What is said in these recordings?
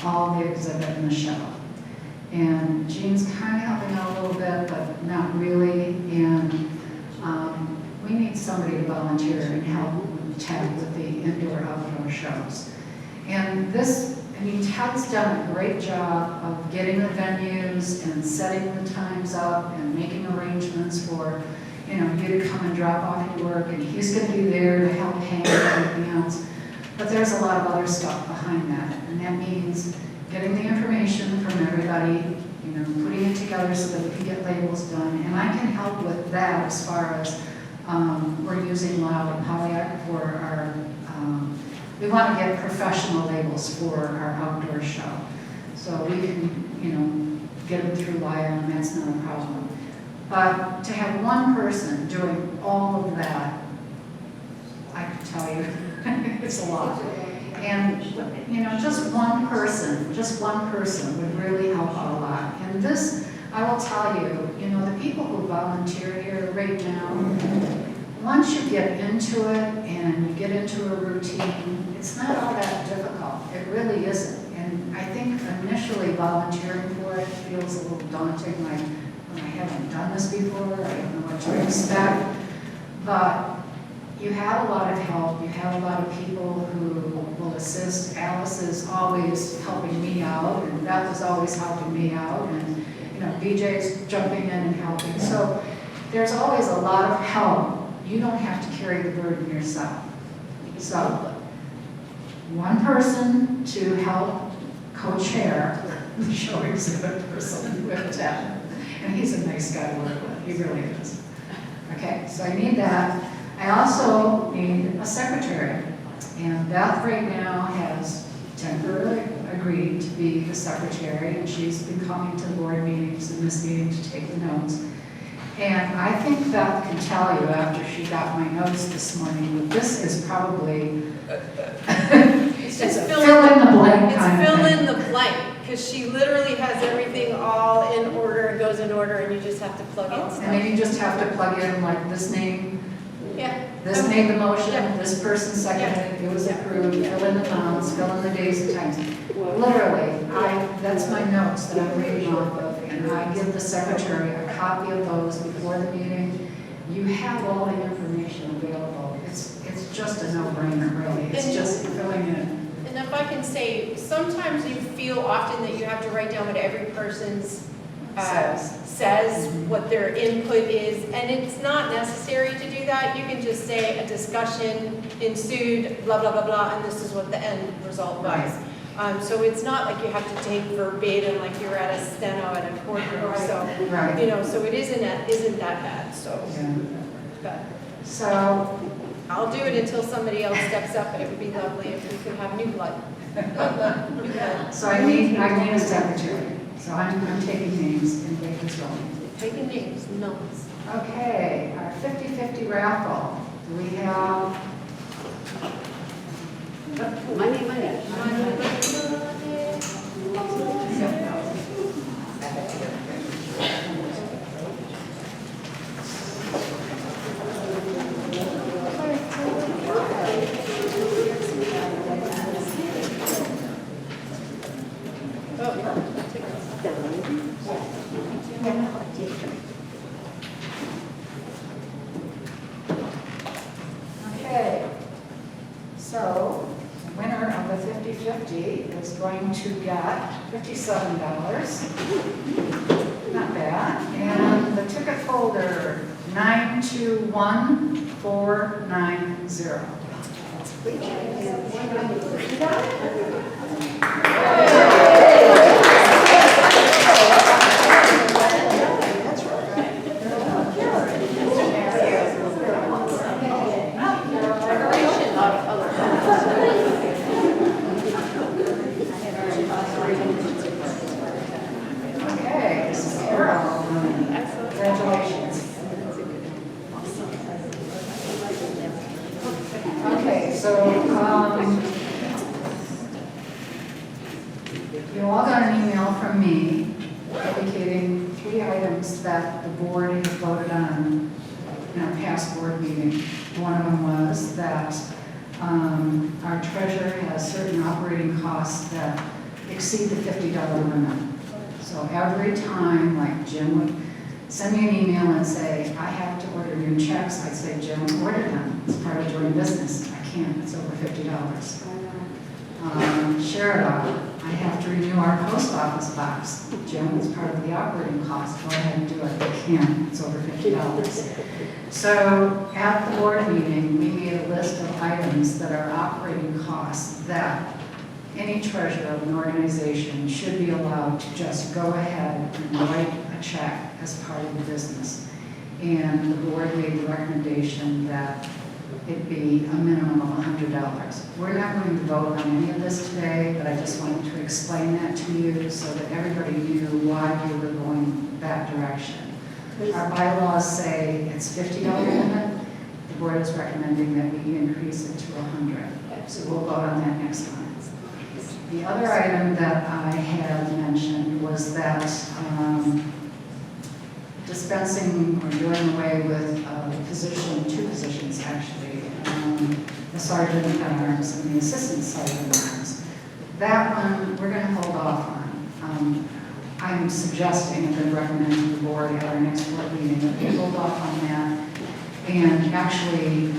all the exhibit in the show. And Jean's kind of helping out a little bit, but not really. And we need somebody to volunteer and help Ted with the indoor-outdoor shows. And this, I mean, Ted's done a great job of getting the venues and setting the times up and making arrangements for, you know, you to come and drop off your work, and he's going to be there to help hang and everything else. But there's a lot of other stuff behind that, and that means getting the information from everybody, you know, putting it together so that we can get labels done. And I can help with that as far as we're using Loud and Pontiac for our, we want to get professional labels for our outdoor show. So we can, you know, get them through Wire, and that's not a problem. But to have one person doing all of that, I can tell you, it's a lot. And, you know, just one person would really help out a lot. And this, I will tell you, you know, the people who volunteer here right now, once you get into it and you get into a routine, it's not all that difficult. It really isn't. And I think initially volunteering for it feels a little daunting, like, I haven't done this before, I don't know what to expect. But you have a lot of help, you have a lot of people who will assist. Alice is always helping me out, and Beth is always helping me out, and you know, BJ's jumping in and helping. So there's always a lot of help. You don't have to carry the burden yourself. So one person to help co-chair the show exhibit person with Ted. And he's a nice guy to work with, he really is. Okay, so I need that. I also need a secretary. And Beth right now has temporarily agreed to be the secretary, and she's been coming to board meetings and this meeting to take the notes. And I think Beth can tell you after she got my notes this morning that this is probably It's just fill in the blank It's kind of fill thing. in the blank, because she literally has everything all in order and goes in order, and you just have to plug in And stuff. then you just have to plug in like this name, Yeah. this made the motion, Yeah. this person seconded it, it was Yeah. approved, Yeah. fill in the amounts, fill in the days and times. Literally, that's my notes that I'm reading off of, and I give the secretary a copy of those before the meeting. You have all the information available. It's just a no-brainer, really. It's And- just filling in. And if I can say, sometimes you feel often that you have to write down what every person's says, what their input is, and it's not necessary to do that. You can just say a discussion ensued, blah, blah, blah, blah, and this is what the end result was. Right. So it's not like you have to take verbatim like you're at a steno at a courtroom, so, Right. you know, so it isn't that bad, so. Yeah. But So, I'll do it until somebody else steps up, and it would be lovely if we could have new blood. New blood. so I need a secretary. So I'm taking names and David's rolling. Taking names, numbers. Okay, our 50-50 raffle. Do we have? Money. Okay, so the winner of the 50-50 is going to get $57. Not bad. And the ticket folder, 921490. Okay, this is Carol. Congratulations. Okay, so, you all got an email from me indicating 3 items that the board has voted on in our past board meeting. One of them was that our treasurer has certain operating costs that exceed the $50 limit. So every time, like Jim would send me an email and say, I have to order new checks, I'd say, Jim, order them. It's part of doing business. I can't, it's over $50. Sheridan, I have to renew our post office box. Jim, it's part of the operating cost. Go ahead and do it. I can't, it's over $50. So at the board meeting, we made a list of items that are operating costs that any treasurer of an organization should be allowed to just go ahead and write a check as part of the business. And the board made the recommendation that it be a minimum of $100. We're not going to vote on any of this today, but I just wanted to explain that to you so that everybody knew why we were going that direction. Our bylaws say it's $50 limit. The board is recommending that we increase it to $100. So we'll vote on that next month. The other item that I had mentioned was that dispensing or doing away with two positions actually, the sergeant at arms and the assistant sergeant at arms. That one we're going to hold off on. I'm suggesting and then recommend to the board at our next board meeting that we hold off on that and actually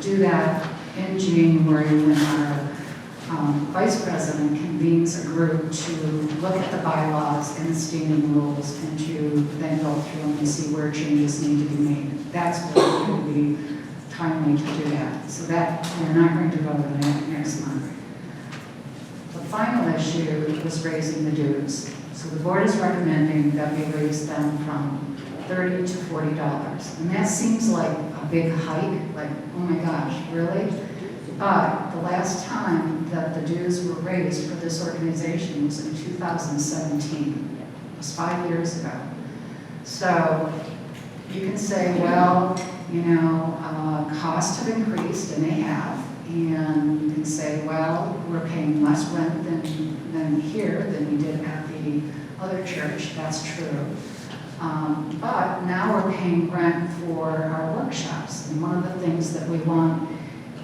do that in January when our vice president convenes a group to look at the bylaws and the standing rules and to then go through them and see where changes need to be made. That's where it would be timely to do that. So that we're not going to vote on that next month. The final issue was raising the dues. So the board is recommending that we raise them from $30 to $40. And that seems like a big hike, like, oh my gosh, really? But the last time that the dues were raised for this organization was in 2017. It was 5 years ago. So you can say, well, you know, costs have increased, and they have. And you can say, well, we're paying less rent than here than we did at the other church. That's true. But now we're paying rent for our workshops. And one of the things that we want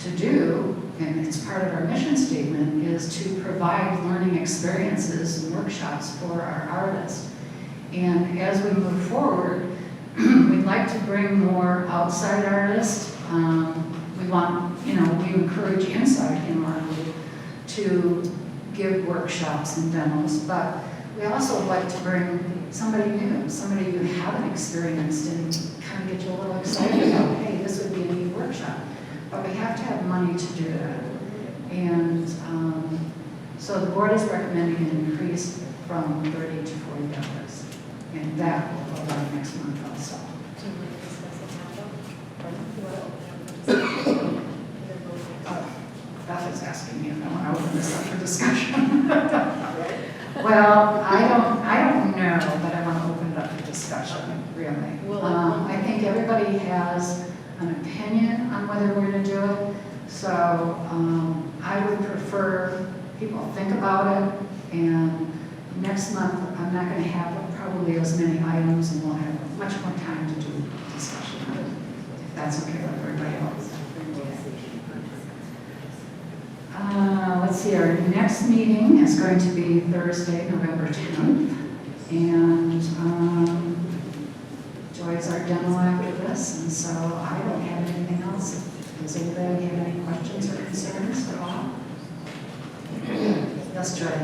to do, and it's part of our mission statement, is to provide learning experiences and workshops for our artists. And as we move forward, we'd like to bring more outside artists. We want, you know, we encourage inside in our group to give workshops and demos, but we also like to bring somebody new, somebody you haven't experienced and kind of get you a little excited about, hey, this would be a neat workshop. But we have to have money to do that. And so the board is recommending an increase from $30 to $40. And that will go on next month also. Beth is asking me if I want to open this up for discussion. Well, I don't know, but I want to open it up for discussion, really. I think everybody has an opinion on whether we're going to do it. So I would prefer people think about it, and next month I'm not going to have probably as many items, and we'll have much more time to do discussion on it, if that's okay with everybody else. Let's see, our next meeting is going to be Thursday, November 10th, and Joy's our demo after this, and so I don't have anything else. Does anybody have any questions or concerns at all? Yes, Joy.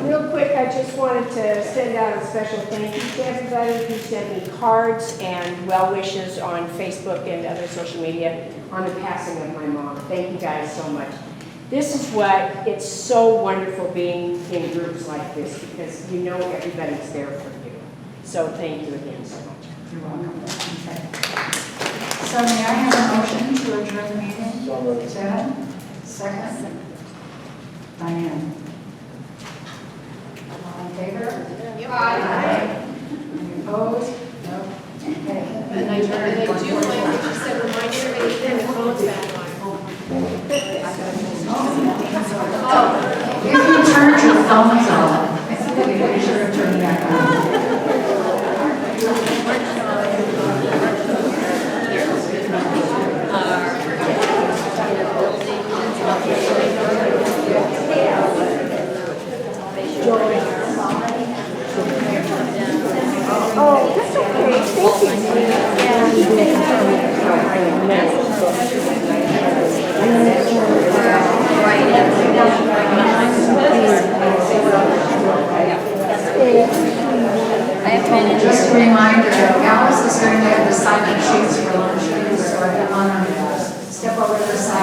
Real quick, I just wanted to send out a special thank you to everybody who sent me cards and well wishes on Facebook and other social media on the passing of my mom. Thank you guys so much. This is what, it's so wonderful being in groups like this because you know everybody's there for you. So thank you again so much. You're welcome. Okay. So may I have a motion to adjourn the meeting? Ted? Second? Diane? All in favor? Aye. Any opposed? No? Okay. And I do like what you said, remind everybody to turn the phones back on. If you turned your phones off, I think we should have turned back on.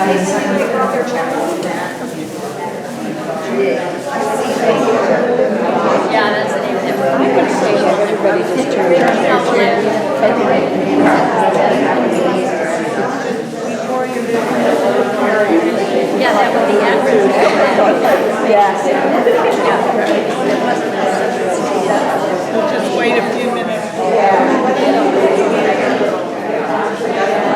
Yeah, that's the name of it. I would say that everybody just turn their Yeah, that would be accurate. Yeah. Just wait a few minutes. Yeah.